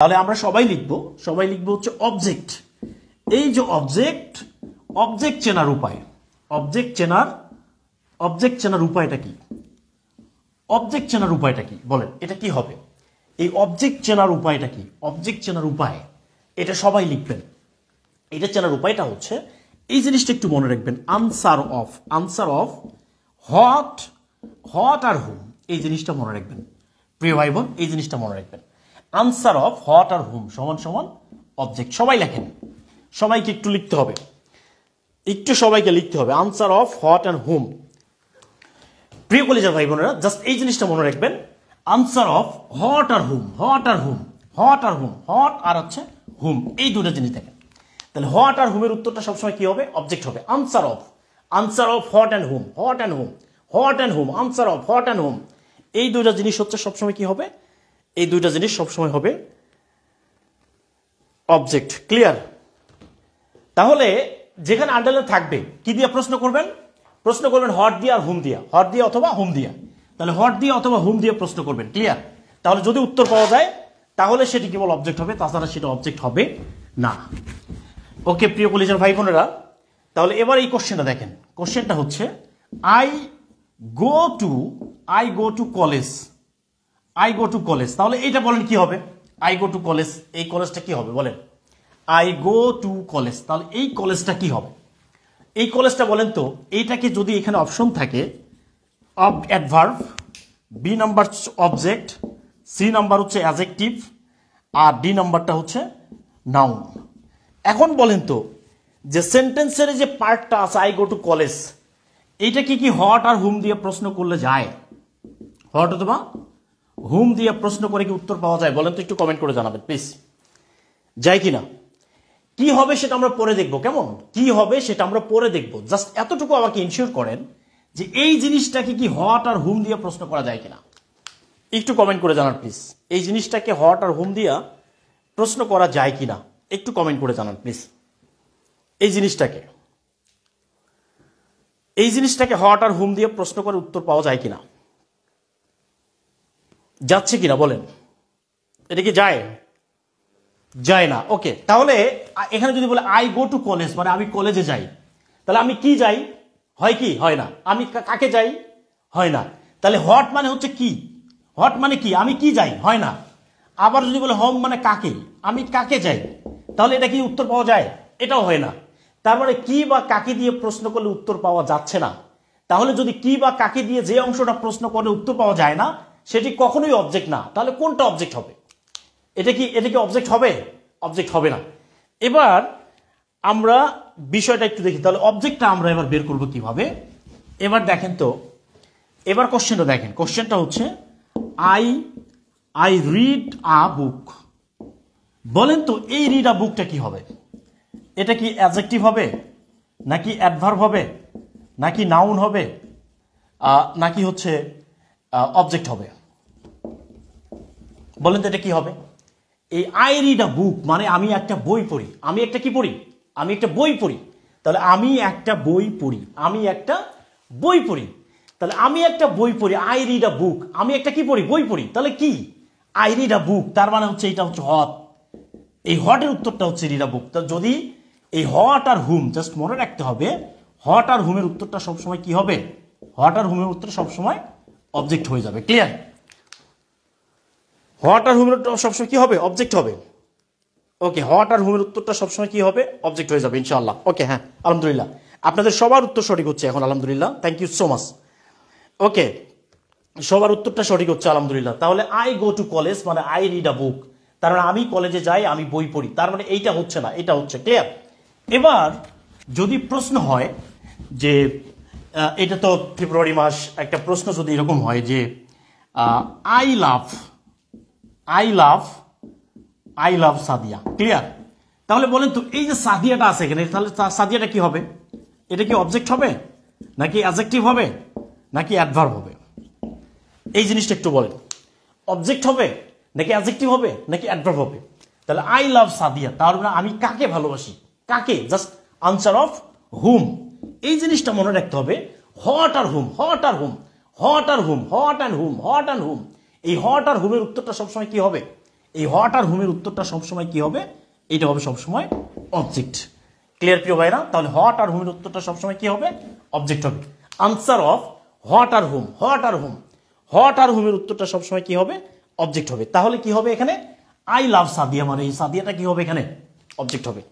তাহলে আমরা সবাই লিখব হচ্ছে অবজেক্ট। এই যে অবজেক্ট চেনার উপায়, অবজেক্ট চেনার উপায়টা কি? অবজেক্ট চেনার উপায়টা কি বলেন, এটা কি হবে? এই অবজেক্ট চেনার উপায়টা কি? অবজেক্ট চেনার উপায় এটা সবাই লিখবেন। এটা চেনার উপায়টা হচ্ছে এই জিনিসটা একটু মনে রাখবেন, আনসার অফ হট আর হুম, এই জিনিসটা মনে রাখবেন প্রিয় ভাই বোন, এই জিনিসটা মনে রাখবেন। আনসার অফ হট আর হুম সমান সমান অবজেক্ট। সবাই লেখেন, সবাইকে একটু লিখতে হবে, সবাইকে লিখতে হবে আনসার অফ হট আর হুম। প্রিয় কলেজের ভাই বোনেরা, জাস্ট এই জিনিসটা মনে রাখবেন, আনসার অফ হট আর হুম, হট আর হচ্ছে হুম, এই দুটো জিনিস দেখেন। তাহলে হট আর হুমের উত্তরটা সবসময় কি হবে? অবজেক্ট হবে। Answer of what and whom, answer of what and whom, এই দুইটা জিনিস হচ্ছে সবসময় কি হবে? এই দুইটা জিনিস সবসময় হবে অবজেক্ট। ক্লিয়ার? তাহলে যেখানে আন্ডারলাইন থাকবে কি দিয়ে প্রশ্ন করবেন? হট দিয়ে আর হুম দিয়া, হট দিয়ে অথবা হুম দিয়া। তাহলে হট দিয়ে অথবা হুম দিয়ে প্রশ্ন করবেন। ক্লিয়ার? তাহলে যদি উত্তর পাওয়া যায় তাহলে সেটি কেবল অবজেক্ট হবে, তাছাড়া সেটা অবজেক্ট হবে না। ওকে প্রিয় কলেজের ভাই বোনেরা, তাহলে এবার এই কোশ্চেনটা দেখেন। কোশ্চেনটা হচ্ছে আই গো টু কলেজ। তাহলে এইটা বলেন কি হবে? আই গো টু কলেজ, এই কলেজটা কি হবে বলেন? আই গো টু কলেজ, তাহলে এই কলেজটা কি হবে? এই কলেজটা বলেন তো, এইটাকে যদি এখানে অপশন থাকে adverb, B number object, C number হচ্ছে অ্যাডজেক্টিভ, আর ডি নাম্বারটা হচ্ছে নাউন। এখন বলেন তো, যে সেন্টেন্সের যে পার্টটা আছে আই গো টু কলেজ, এইটা কি হট আর হুম দিয়ে প্রশ্ন করলে যায়? হট অথবা হুম দিয়ে প্রশ্ন করে কি উত্তর পাওয়া যায়? বলেন তো, একটু কমেন্ট করে জানাবেন প্লিজ, যায় কিনা। কি হবে সেটা আমরা পরে দেখবো, কেমন? কি হবে সেটা আমরা পরে দেখবো। জাস্ট এতটুকু আমাকে ইনশিওর করেন যে এই জিনিসটাকে কি হট আর হুম দিয়ে প্রশ্ন করা যায় কিনা, একটু কমেন্ট করে জানান প্লিজ। এই জিনিসটাকে হট আর হুম দিয়া প্রশ্ন করা যায় কিনা একটু কমেন্ট করে জানান প্লিজ। এই জিনিসটাকে হট আর হুম দিয়ে প্রশ্ন করে উত্তর পাওয়া যায় কিনা, যাচ্ছে কিনা বলেন? এটা কি যায় না। ওকে, তাহলে এখানে যদি বলে আই গো টু কলেজ, মানে আমি কলেজে যাই, তাহলে আমি কি যাই? হয় কি? হয় না। আমি কাকে যাই? হয় না। তাহলে হট মানে হচ্ছে কি? হট মানে কি? আমি কি যাই? হয় না। আবার যদি বলে হোম মানে কাকে, আমি কাকে যাই, তাহলে এটা কি উত্তর পাওয়া যায়? এটাও হয় না। তারপরে কি বা কাকে দিয়ে প্রশ্ন করলে উত্তর পাওয়া যাচ্ছে না। তাহলে যদি কি বা কাকে দিয়ে যে অংশটা প্রশ্ন করলে উত্তর পাওয়া যায় না, সেটি কখনোই অবজেক্ট না। তাহলে কোনটা অবজেক্ট হবে? এটা কি অবজেক্ট হবে? অবজেক্ট হবে না। এবার আমরা বিষয়টা একটু দেখি, তাহলে অবজেক্টটা আমরা এবার বের করব কিভাবে। এবার দেখেন তো, এবার কোশ্চেনটা দেখেন। কোশ্চেনটা হচ্ছে আই রিড আ বুক। বলেন তো এই রিড আ বুকটা কি হবে? এটা কি অ্যাডজেক্টিভ হবে, নাকি অ্যাডভার্ব হবে, নাকি নাউন হবে, নাকি হচ্ছে অবজেক্ট হবে? বলেন তো এটা কি হবে? এই আই রিড আ বুক মানে আমি একটা বই পড়ি। আমি একটা কি পড়ি? আমি একটা বই পড়ি। তাহলে আমি একটা বই পড়ি, তাহলে আমি একটা বই পড়ি, আই রিড আ বুক, আমি একটা কি পড়ি? বই পড়ি। তাহলে কি আই রিড আ বুক, তার মানে হচ্ছে এটা হচ্ছে হট। এই হটের উত্তরটা হচ্ছে রিড আ বুক। তা যদি এই হট আর হুম, জাস্ট মনে রাখতে হবে, হট আর হুমের উত্তরটা সবসময় কি হবে? হট আর হুমের উত্তর সবসময় অবজেক্ট হয়ে যাবে। ক্লিয়ার? হট আর হুমের উত্তর সবসময় কি হবে? অবজেক্ট হবে। ওকে, হট আর হুমের উত্তরটা সবসময় কি হবে? অবজেক্ট হয়ে যাবে ইনশাআল্লাহ। ওকে, হ্যাঁ, আলহামদুলিল্লাহ, আপনাদের সবার উত্তর সঠিক হচ্ছে এখন, আলহামদুলিল্লাহ, থ্যাংক ইউ সো মাচ। ওকে, সবার উত্তরটা সঠিক হচ্ছে আলহামদুলিল্লাহ। তাহলে আই গো টু কলেজ মানে আই রিড আ বুক, তার মানে আমি কলেজে যাই, আমি বই পড়ি, তার মানে এইটা হচ্ছে না, এটা হচ্ছে। ক্লিয়ার? এবার যদি প্রশ্ন হয় যে এটা তো ফেব্রুয়ারি মাস, একটা প্রশ্ন যদি এরকম হয় যে আই লাভ সাদিয়া। ক্লিয়ার? তাহলে বলেন তো এই যে সাদিয়াটা আছে এখানে, তাহলে সাদিয়াটা কি হবে? এটা কি অবজেক্ট হবে, নাকি অ্যাডজেক্টিভ হবে, নাকি অ্যাডভার্ব হবে? এই জিনিসটা একটু বলেন। অবজেক্ট হবে, নাকি অ্যাডজেক্টিভ হবে, নাকি অ্যাডভার্ব হবে? তাহলে আই লাভ সাদিয়া, তার মানে আমি কাকে ভালোবাসি? কাকে? জাস্ট আনসার অফ হুম। এই জিনিসটা মনে রাখতে হবে। হট আর হুম, এই হট আর হুমের উত্তরটা সবসময় কি হবে? এই হোয়াট আর হুমের উত্তরটা সবসময় কি হবে, এটা হবে সবসময় অবজেক্ট। ক্লিয়ার প্রিয় ভাইরা? তাহলে হোয়াট আর হুমের উত্তরটা সবসময় কি হবে, অবজেক্ট হবে। আনসার অফ হোয়াট আর হুম, হোয়াট আর হুম, হোয়াট আর হুমের উত্তরটা সবসময় কি হবে, অবজেক্ট হবে। তাহলে কি হবে এখানে, আই লাভ সাদিয়া, মানে এই সাদিয়াটা কি হবে এখানে, অবজেক্ট হবে।